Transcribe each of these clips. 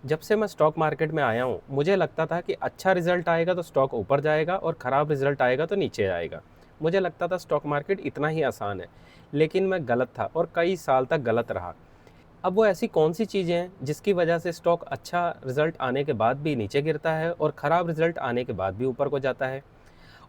जब से मैं स्टॉक मार्केट में आया हूँ, मुझे लगता था कि अच्छा रिजल्ट आएगा तो स्टॉक ऊपर जाएगा और ख़राब रिजल्ट आएगा तो नीचे आएगा। मुझे लगता था स्टॉक मार्केट इतना ही आसान है, लेकिन मैं गलत था और कई साल तक गलत रहा। अब वो ऐसी कौन सी चीज़ें हैं जिसकी वजह से स्टॉक अच्छा रिजल्ट आने के बाद भी नीचे गिरता है और ख़राब रिजल्ट आने के बाद भी ऊपर को जाता है?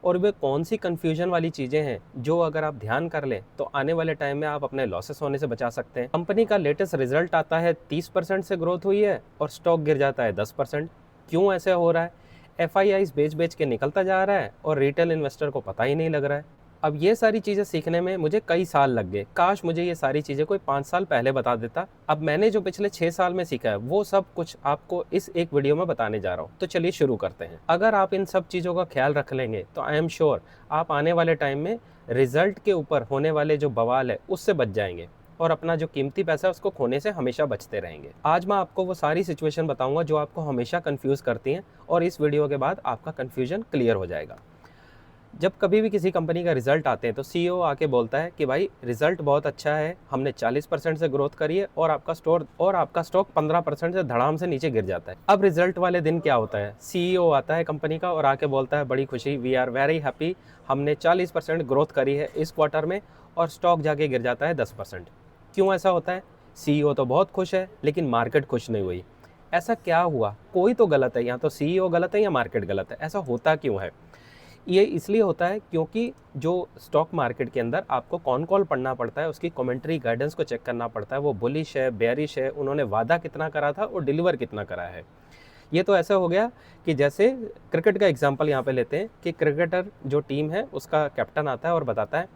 और वे कौन सी कन्फ्यूजन वाली चीज़ें हैं जो अगर आप ध्यान कर लें तो आने वाले टाइम में आप अपने लॉसेस होने से बचा सकते हैं। कंपनी का लेटेस्ट रिजल्ट आता है 30% से ग्रोथ हुई है और स्टॉक गिर जाता है 10%। क्यों ऐसे हो रहा है? एफ आई आईज बेच बेच के निकलता जा रहा है और रिटेल इन्वेस्टर को पता ही नहीं लग रहा है। अब ये सारी चीज़ें सीखने में मुझे कई साल लग गए। काश मुझे ये सारी चीज़ें कोई 5 साल पहले बता देता। अब मैंने जो पिछले 6 साल में सीखा है वो सब कुछ आपको इस एक वीडियो में बताने जा रहा हूँ। तो चलिए शुरू करते हैं। अगर आप इन सब चीज़ों का ख्याल रख लेंगे तो आई एम श्योर आप आने वाले टाइम में रिजल्ट के ऊपर होने वाले जो बवाल है उससे बच जाएंगे और अपना जो कीमती पैसा है उसको खोने से हमेशा बचते रहेंगे। आज मैं आपको वो सारी सिचुएशन बताऊंगा जो आपको हमेशा कंफ्यूज करती हैं और इस वीडियो के बाद आपका कंफ्यूजन क्लियर हो जाएगा। जब कभी भी किसी कंपनी का रिजल्ट आते हैं तो सीईओ आके बोलता है कि भाई रिजल्ट बहुत अच्छा है, हमने 40% से ग्रोथ करी है और आपका स्टॉक 15% से धड़ाम से नीचे गिर जाता है। अब रिजल्ट वाले दिन क्या होता है? सीईओ आता है कंपनी का और आके बोलता है बड़ी खुशी, वी आर वेरी हैप्पी, हमने 40% ग्रोथ करी है इस क्वार्टर में, और स्टॉक जाके गिर जाता है 10%। क्यों ऐसा होता है? सीईओ तो बहुत खुश है लेकिन मार्केट खुश नहीं हुई। ऐसा क्या हुआ? कोई तो गलत है, या तो सीईओ गलत है या मार्केट गलत है। ऐसा होता क्यों है? ये इसलिए होता है क्योंकि जो स्टॉक मार्केट के अंदर आपको कौन कॉल पढ़ना पड़ता है, उसकी कमेंट्री गाइडेंस को चेक करना पड़ता है, वो बुलिश है, बेयरिश है, उन्होंने वादा कितना करा था और डिलीवर कितना करा है। ये तो ऐसा हो गया कि जैसे क्रिकेट का एग्जांपल यहाँ पे लेते हैं कि क्रिकेटर जो टीम है उसका कैप्टन आता है और बताता है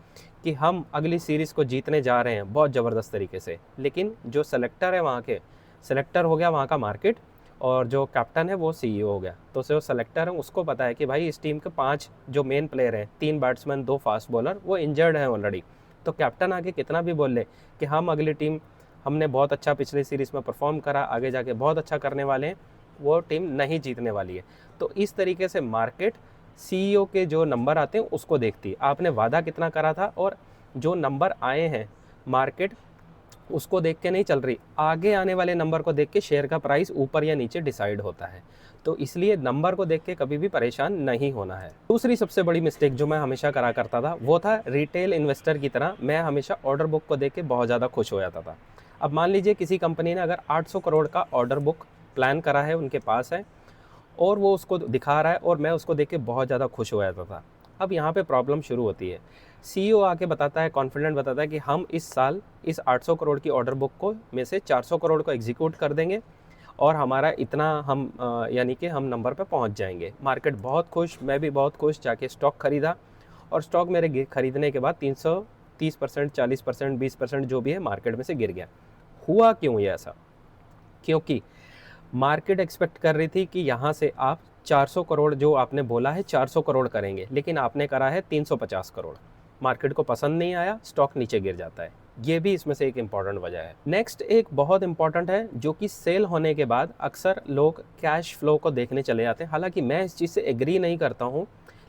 कि हम अगली सीरीज़ को जीतने जा रहे हैं बहुत ज़बरदस्त तरीके से, लेकिन जो सेलेक्टर है वहाँ के, सेलेक्टर हो गया वहाँ का मार्केट और जो कैप्टन है वो सीईओ हो गया। तो जो सेलेक्टर है उसको पता है कि भाई इस टीम के 5 जो मेन प्लेयर हैं, 3 बैट्समैन 2 फास्ट बॉलर, वो इंजर्ड हैं ऑलरेडी। तो कैप्टन आके कितना भी बोल ले कि हम अगली टीम, हमने बहुत अच्छा पिछली सीरीज़ में परफॉर्म करा, आगे जाके बहुत अच्छा करने वाले हैं, वो टीम नहीं जीतने वाली है। तो इस तरीके से मार्केट सीईओ के जो नंबर आते हैं उसको देखती है, आपने वादा कितना करा था, और जो नंबर आए हैं मार्केट उसको देख के नहीं चल रही, आगे आने वाले नंबर को देख के शेयर का प्राइस ऊपर या नीचे डिसाइड होता है। तो इसलिए नंबर को देख के कभी भी परेशान नहीं होना है। दूसरी सबसे बड़ी मिस्टेक जो मैं हमेशा करा करता था वो था रिटेल इन्वेस्टर की तरह मैं हमेशा ऑर्डर बुक को देख के बहुत ज़्यादा खुश हो जाता था। अब मान लीजिए किसी कंपनी ने अगर 800 करोड़ का ऑर्डर बुक प्लान करा है, उनके पास है, और वो उसको दिखा रहा है और मैं उसको देख के बहुत ज़्यादा खुश हो जाता था। अब यहाँ पे प्रॉब्लम शुरू होती है। सीईओ आके बताता है, कॉन्फिडेंट बताता है कि हम इस साल इस 800 करोड़ की ऑर्डर बुक को में से 400 करोड़ को एग्जीक्यूट कर देंगे और हमारा इतना हम यानी कि हम नंबर पे पहुँच जाएंगे। मार्केट बहुत खुश, मैं भी बहुत खुश, जाके स्टॉक खरीदा और स्टॉक मेरे खरीदने के बाद 330%, 40%, 20% जो भी है मार्केट में से गिर गया। हुआ क्यों ये ऐसा? क्योंकि मार्केट एक्सपेक्ट कर रही थी कि यहाँ से आप 400 करोड़, जो आपने बोला है 400 करोड़ करेंगे, लेकिन आपने करा है 350 करोड़। मार्केट को पसंद नहीं आया, स्टॉक नीचे गिर जाता है। ये भी इसमें से एक इम्पॉर्टेंट वजह है। नेक्स्ट एक बहुत इंपॉर्टेंट है जो कि सेल होने के बाद अक्सर लोग कैश फ्लो को देखने चले जाते हैं। हालांकि मैं इस चीज़ से एग्री नहीं करता हूँ,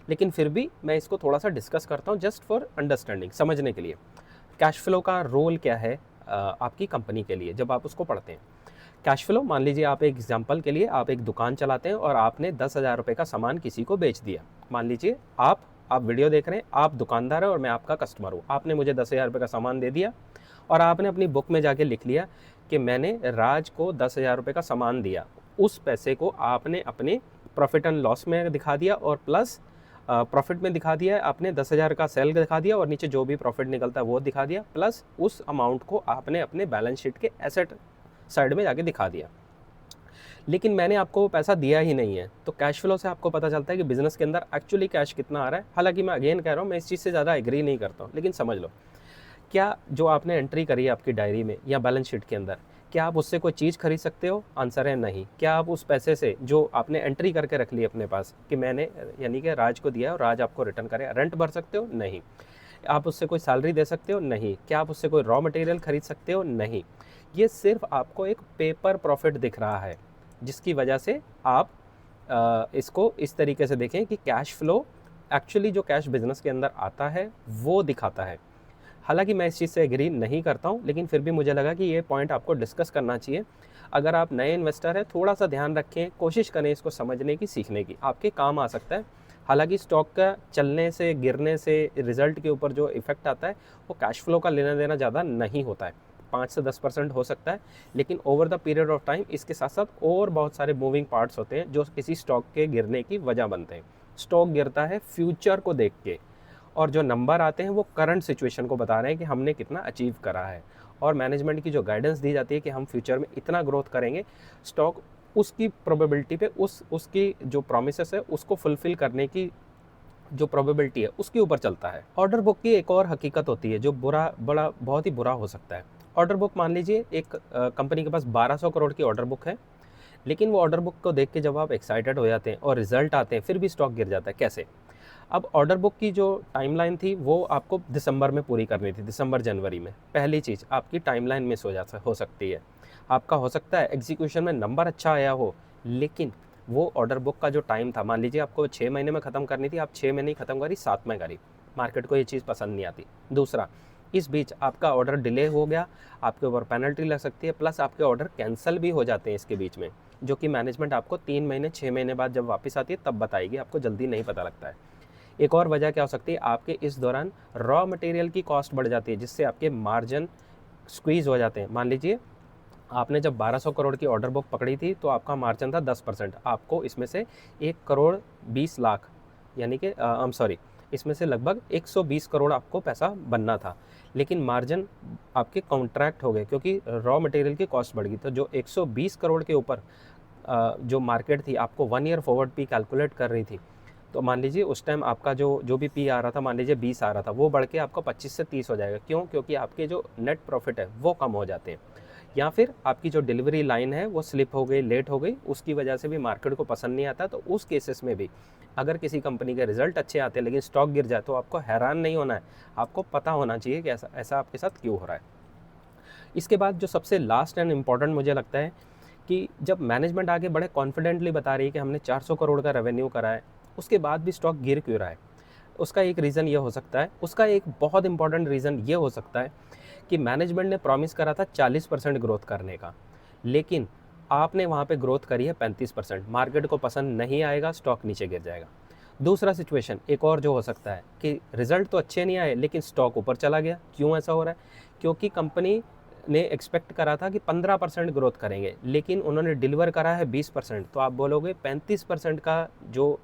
लेकिन फिर भी मैं इसको थोड़ा सा डिस्कस करता हूँ जस्ट फॉर अंडरस्टैंडिंग, समझने के लिए। कैश फ्लो का रोल क्या है आपकी कंपनी के लिए जब आप उसको पढ़ते हैं। कैश फ्लो, मान लीजिए आप एक एग्जांपल के लिए आप एक दुकान चलाते हैं और आपने 10,000 रुपये का सामान किसी को बेच दिया। मान लीजिए आप वीडियो देख रहे हैं, आप दुकानदार हैं और मैं आपका कस्टमर हूँ। आपने मुझे 10,000 रुपये का सामान दे दिया और आपने अपनी बुक में जाके लिख लिया कि मैंने राज को 10,000 रुपये का सामान दिया। उस पैसे को आपने अपने प्रॉफिट एंड लॉस में दिखा दिया और प्लस प्रॉफिट में दिखा दिया है। आपने 10,000 का सेल दिखा दिया और नीचे जो भी प्रॉफिट निकलता है वो दिखा दिया, प्लस उस अमाउंट को आपने अपने बैलेंस शीट के एसेट साइड में जाके दिखा दिया। लेकिन मैंने आपको वो पैसा दिया ही नहीं है। तो कैश फ्लो से आपको पता चलता है कि बिजनेस के अंदर एक्चुअली कैश कितना आ रहा है। हालांकि मैं अगेन कह रहा हूँ, मैं इस चीज़ से ज़्यादा एग्री नहीं करता हूँ, लेकिन समझ लो, क्या जो आपने एंट्री करी है आपकी डायरी में या बैलेंस शीट के अंदर, क्या आप उससे कोई चीज़ खरीद सकते हो? आंसर है नहीं। क्या आप उस पैसे से जो आपने एंट्री करके रख ली अपने पास कि मैंने यानी कि राज को दिया और राज आपको रिटर्न करे, रेंट भर सकते हो? नहीं। आप उससे कोई सैलरी दे सकते हो? नहीं। क्या आप उससे कोई रॉ मटेरियल खरीद सकते हो? नहीं। ये सिर्फ आपको एक पेपर प्रॉफिट दिख रहा है, जिसकी वजह से आप इसको इस तरीके से देखें कि कैश फ्लो एक्चुअली जो कैश बिजनेस के अंदर आता है वो दिखाता है। हालांकि मैं इस चीज़ से एग्री नहीं करता हूँ, लेकिन फिर भी मुझे लगा कि ये पॉइंट आपको डिस्कस करना चाहिए। अगर आप नए इन्वेस्टर हैं, थोड़ा सा ध्यान रखें, कोशिश करें इसको समझने की, सीखने की, आपके काम आ सकता है। हालांकि स्टॉक का चलने से, गिरने से रिजल्ट के ऊपर जो इफेक्ट आता है वो कैश फ्लो का लेना देना ज़्यादा नहीं होता है, 5 से 10% हो सकता है, लेकिन over the period of time इसके साथ साथ और बहुत सारे मूविंग पार्ट्स होते हैं जो किसी स्टॉक के गिरने की वजह बनते हैं। स्टॉक गिरता है फ्यूचर को देख के, और जो नंबर आते हैं वो करंट सिचुएशन को बता रहे हैं कि हमने कितना अचीव करा है, और मैनेजमेंट की जो गाइडेंस दी जाती है कि हम फ्यूचर में इतना ग्रोथ करेंगे, स्टॉक उसकी प्रोबेबिलिटी पे, उसकी जो प्रोमिसेस है उसको फुलफिल करने की जो प्रोबेबिलिटी है उसके ऊपर चलता है। ऑर्डर बुक की एक और हकीकत होती है जो बड़ा बहुत ही बुरा हो सकता है। ऑर्डर बुक, मान लीजिए एक कंपनी के पास 1200 करोड़ की ऑर्डर बुक है, लेकिन वो ऑर्डर बुक को देख के जब आप एक्साइटेड हो जाते हैं और रिजल्ट आते हैं फिर भी स्टॉक गिर जाता है, कैसे? अब ऑर्डर बुक की जो टाइमलाइन थी वो आपको दिसंबर में पूरी करनी थी, दिसंबर जनवरी में। पहली चीज़, आपकी टाइमलाइन मिस हो सकती है। आपका हो सकता है एग्जीक्यूशन में नंबर अच्छा आया हो, लेकिन वो ऑर्डर बुक का जो टाइम था, मान लीजिए आपको 6 महीने में ख़त्म करनी थी, आप 6 महीने ही ख़त्म करी, 7 में करी, मार्केट को ये चीज़ पसंद नहीं आती। दूसरा, इस बीच आपका ऑर्डर डिले हो गया, आपके ऊपर पेनल्टी लग सकती है, प्लस आपके ऑर्डर कैंसिल भी हो जाते हैं इसके बीच में, जो कि मैनेजमेंट आपको 3 महीने 6 महीने बाद जब वापस आती है तब बताएगी, आपको जल्दी नहीं पता लगता है। एक और वजह क्या हो सकती है, आपके इस दौरान रॉ मटेरियल की कॉस्ट बढ़ जाती है, जिससे आपके मार्जिन स्क्वीज़ हो जाते हैं। मान लीजिए आपने जब 1200 करोड़ की ऑर्डर बुक पकड़ी थी तो आपका मार्जिन था 10%, आपको इसमें से 1 करोड़ 20 लाख, यानी कि इसमें से लगभग 120 करोड़ आपको पैसा बनना था, लेकिन मार्जिन आपके कॉन्ट्रैक्ट हो गए क्योंकि रॉ मटेरियल की कॉस्ट बढ़ गई। तो जो 120 करोड़ के ऊपर जो मार्केट थी आपको 1 ईयर फॉरवर्ड पी कैलकुलेट कर रही थी, तो मान लीजिए उस टाइम आपका जो भी पी आ रहा था, मान लीजिए 20 आ रहा था, वो बढ़ के आपका 25 से 30 हो जाएगा। क्यों? क्योंकि आपके जो नेट प्रॉफिट है वो कम हो जाते हैं, या फिर आपकी जो डिलीवरी लाइन है वो स्लिप हो गई, लेट हो गई, उसकी वजह से भी मार्केट को पसंद नहीं आता। तो उस केसेस में भी अगर किसी कंपनी के रिजल्ट अच्छे आते हैं लेकिन स्टॉक गिर जाए तो आपको हैरान नहीं होना है, आपको पता होना चाहिए कि ऐसा आपके साथ क्यों हो रहा है। इसके बाद जो सबसे लास्ट एंड इम्पॉर्टेंट मुझे लगता है कि जब मैनेजमेंट आगे बड़े कॉन्फिडेंटली बता रही है कि हमने 400 करोड़ का रेवेन्यू करा है, उसके बाद भी स्टॉक गिर क्यों रहा है? उसका एक रीज़न ये हो सकता है, उसका एक बहुत इंपॉर्टेंट रीज़न ये हो सकता है कि मैनेजमेंट ने प्रॉमिस करा था 40% ग्रोथ करने का, लेकिन आपने वहाँ पे ग्रोथ करी है 35%। मार्केट को पसंद नहीं आएगा, स्टॉक नीचे गिर जाएगा। दूसरा सिचुएशन एक और जो हो सकता है कि रिजल्ट तो अच्छे नहीं आए लेकिन स्टॉक ऊपर चला गया। क्यों ऐसा हो रहा है? क्योंकि कंपनी ने एक्सपेक्ट करा था कि 15% ग्रोथ करेंगे, लेकिन उन्होंने डिलीवर करा है 20%। तो आप बोलोगे 35% का जो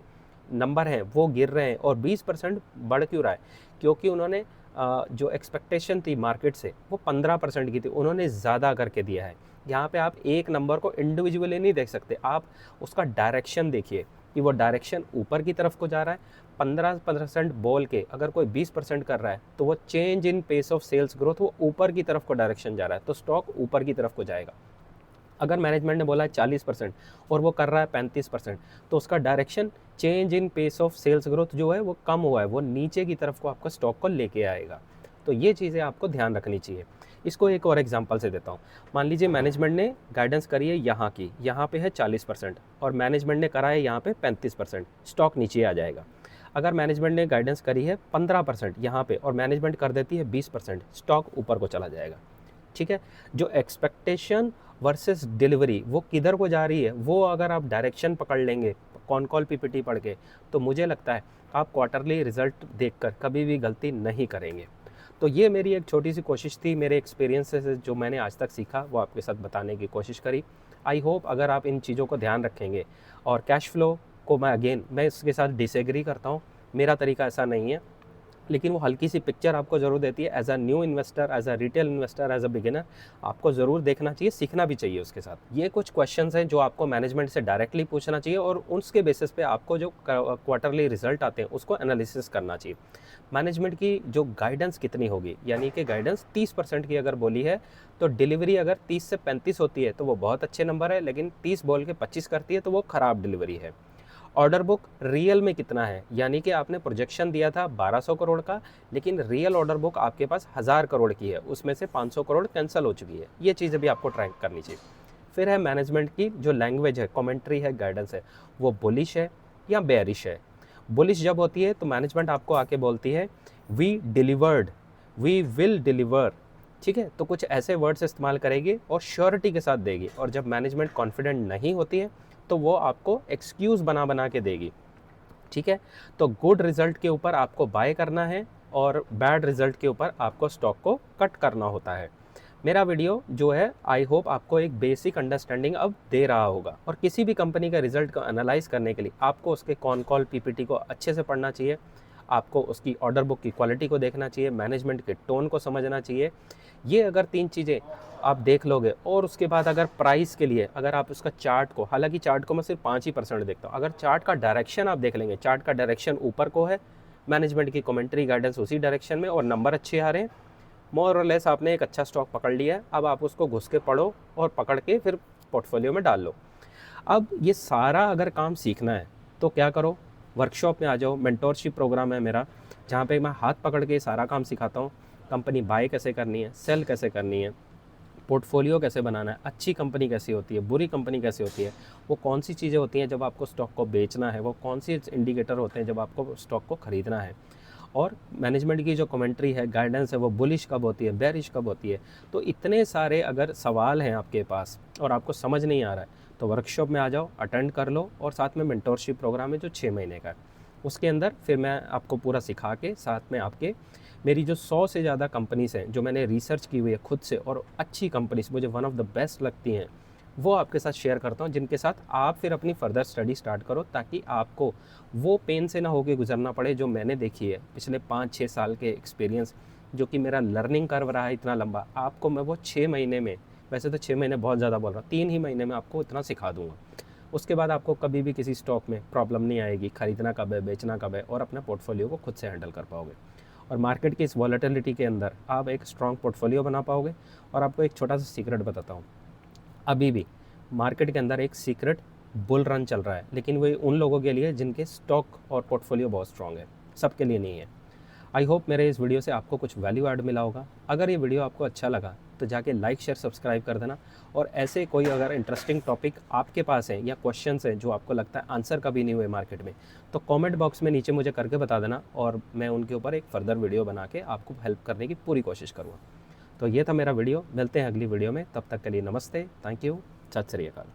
नंबर है वो गिर रहे हैं और 20% बढ़ क्यों रहा है? क्योंकि उन्होंने जो एक्सपेक्टेशन थी मार्केट से वो 15% की थी, उन्होंने ज़्यादा करके दिया है। यहाँ पे आप एक नंबर को इंडिविजुअली नहीं देख सकते, आप उसका डायरेक्शन देखिए कि वो डायरेक्शन ऊपर की तरफ को जा रहा है। 15% बोल के अगर कोई 20% कर रहा है तो वो change in pace of sales growth, वो ऊपर की तरफ को डायरेक्शन जा रहा है, तो स्टॉक ऊपर की तरफ को जाएगा। अगर मैनेजमेंट ने बोला है 40% और वो कर रहा है 35%, तो उसका direction change in pace of sales growth जो है वो कम हुआ है, वो नीचे की तरफ को आपका स्टॉक को लेके आएगा। तो ये चीज़ें आपको ध्यान रखनी चाहिए। इसको एक और एग्जांपल से देता हूँ। मान लीजिए मैनेजमेंट ने गाइडेंस करी है यहाँ पे है 40% और मैनेजमेंट ने करा है यहाँ पे 35%, स्टॉक नीचे आ जाएगा। अगर मैनेजमेंट ने गाइडेंस करी है 15% यहाँ पे और मैनेजमेंट कर देती है 20%, स्टॉक ऊपर को चला जाएगा। ठीक है, जो एक्सपेक्टेशन वर्सेस डिलीवरी वो किधर को जा रही है, वो अगर आप डायरेक्शन पकड़ लेंगे कॉन कॉल पीपीटी पढ़ के, तो मुझे लगता है आप क्वार्टरली रिजल्ट देखकर कभी भी गलती नहीं करेंगे। तो ये मेरी एक छोटी सी कोशिश थी, मेरे एक्सपीरियंस से जो मैंने आज तक सीखा वो आपके साथ बताने की कोशिश करी। आई होप अगर आप इन चीज़ों को ध्यान रखेंगे, और कैश फ्लो को मैं इसके साथ डिसएग्री करता हूँ, मेरा तरीका ऐसा नहीं है, लेकिन वो हल्की सी पिक्चर आपको ज़रूर देती है। As a new investor, as a retail investor, as a beginner आपको ज़रूर देखना चाहिए, सीखना भी चाहिए उसके साथ। ये कुछ क्वेश्चंस हैं जो आपको मैनेजमेंट से डायरेक्टली पूछना चाहिए और उसके बेसिस पे आपको जो क्वार्टरली रिजल्ट आते हैं उसको एनालिसिस करना चाहिए। मैनेजमेंट की जो गाइडेंस कितनी होगी, यानी कि गाइडेंस 30% की अगर बोली है तो डिलीवरी अगर 30 से 35 होती है तो वो बहुत अच्छे नंबर है, लेकिन 30 बोल के 25 करती है तो वो ख़राब डिलीवरी है। ऑर्डर बुक रियल में कितना है, यानी कि आपने प्रोजेक्शन दिया था 1200 करोड़ का, लेकिन रियल ऑर्डर बुक आपके पास 1000 करोड़ की है, उसमें से 500 करोड़ कैंसिल हो चुकी है। ये चीज़ें भी आपको ट्रैक करनी चाहिए। फिर है मैनेजमेंट की जो लैंग्वेज है, कमेंट्री है, गाइडेंस है, वो बुलिश है या बेयरिश है। बुलिश जब होती है तो मैनेजमेंट आपको आके बोलती है we delivered, we will deliver, ठीक है, तो कुछ ऐसे वर्ड्स इस्तेमाल करेगी और श्योरिटी के साथ देगी, और जब मैनेजमेंट कॉन्फिडेंट नहीं होती है तो वो आपको एक्सक्यूज़ बना बना के देगी। ठीक है, तो गुड रिजल्ट के ऊपर आपको बाय करना है और बैड रिजल्ट के ऊपर आपको स्टॉक को कट करना होता है। मेरा वीडियो जो है, आई होप आपको एक बेसिक अंडरस्टैंडिंग अब दे रहा होगा। और किसी भी कंपनी का रिजल्ट को एनालाइज करने के लिए आपको उसके कॉन कॉल पीपीटी को अच्छे से पढ़ना चाहिए, आपको उसकी ऑर्डर बुक की क्वालिटी को देखना चाहिए, मैनेजमेंट के टोन को समझना चाहिए। ये अगर 3 चीज़ें आप देख लोगे, और उसके बाद अगर प्राइस के लिए अगर आप उसका चार्ट को, हालांकि चार्ट को मैं सिर्फ 5% देखता हूँ, अगर चार्ट का डायरेक्शन आप देख लेंगे, चार्ट का डायरेक्शन ऊपर को है, मैनेजमेंट की कमेंट्री गाइडेंस उसी डायरेक्शन में, और नंबर अच्छे आ रहे हैं, मोर और लेस आपने एक अच्छा स्टॉक पकड़ लिया है। अब आप उसको घुस के पढ़ो और पकड़ के फिर पोर्टफोलियो में डाल लो। अब ये सारा अगर काम सीखना है तो क्या करो, वर्कशॉप में आ जाओ। मेंटोरशिप प्रोग्राम है मेरा, जहाँ पे मैं हाथ पकड़ के सारा काम सिखाता हूँ। कंपनी बाय कैसे करनी है, सेल कैसे करनी है, पोर्टफोलियो कैसे बनाना है, अच्छी कंपनी कैसी होती है, बुरी कंपनी कैसी होती है, वो कौन सी चीज़ें होती हैं जब आपको स्टॉक को बेचना है, वो कौन सी इंडिकेटर होते हैं जब आपको स्टॉक को ख़रीदना है, और मैनेजमेंट की जो कमेंट्री है, गाइडेंस है, वो बुलिश कब होती है, बेरिश कब होती है। तो इतने सारे अगर सवाल हैं आपके पास और आपको समझ नहीं आ रहा है, तो वर्कशॉप में आ जाओ, अटेंड कर लो, और साथ में मेंटोरशिप प्रोग्राम है जो 6 महीने का है। उसके अंदर फिर मैं आपको पूरा सिखा के, साथ में आपके मेरी जो 100 से ज़्यादा कंपनीज़ हैं जो मैंने रिसर्च की हुई है खुद से, और अच्छी कंपनीज़ मुझे वन ऑफ द बेस्ट लगती हैं, वो आपके साथ शेयर करता हूँ, जिनके साथ आप फिर अपनी फर्दर स्टडी स्टार्ट करो, ताकि आपको वो पेन से ना होके गुजरना पड़े जो मैंने देखी है पिछले 5-6 साल के एक्सपीरियंस, जो कि मेरा लर्निंग कर्व रहा है इतना लंबा। आपको मैं वो 6 महीने में, वैसे तो 6 महीने बहुत ज़्यादा बोल रहा हूँ, 3 ही महीने में आपको इतना सिखा दूंगा। उसके बाद आपको कभी भी किसी स्टॉक में प्रॉब्लम नहीं आएगी, खरीदना कब है, बेचना कब है, और अपने पोर्टफोलियो को खुद से हैंडल कर पाओगे। और मार्केट की इस वॉलेटिलिटी के अंदर आप एक स्ट्रॉन्ग पोर्टफोलियो बना पाओगे। और आपको एक छोटा सा सीक्रेट बताता हूँ, अभी भी मार्केट के अंदर एक सीक्रेट बुल रन चल रहा है, लेकिन वो उन लोगों के लिए जिनके स्टॉक और पोर्टफोलियो बहुत स्ट्रॉन्ग है, सबके लिए नहीं है। आई होप मेरे इस वीडियो से आपको कुछ वैल्यू ऐड मिला होगा। अगर ये वीडियो आपको अच्छा लगा तो जाके लाइक शेयर सब्सक्राइब कर देना, और ऐसे कोई अगर इंटरेस्टिंग टॉपिक आपके पास है या क्वेश्चंस हैं जो आपको लगता है आंसर कभी नहीं हुए मार्केट में, तो कमेंट बॉक्स में नीचे मुझे करके बता देना, और मैं उनके ऊपर एक फर्दर वीडियो बना के आपको हेल्प करने की पूरी कोशिश करूँगा। तो ये था मेरा वीडियो, मिलते हैं अगली वीडियो में, तब तक के लिए नमस्ते, थैंक यू, सत श्री अकाल।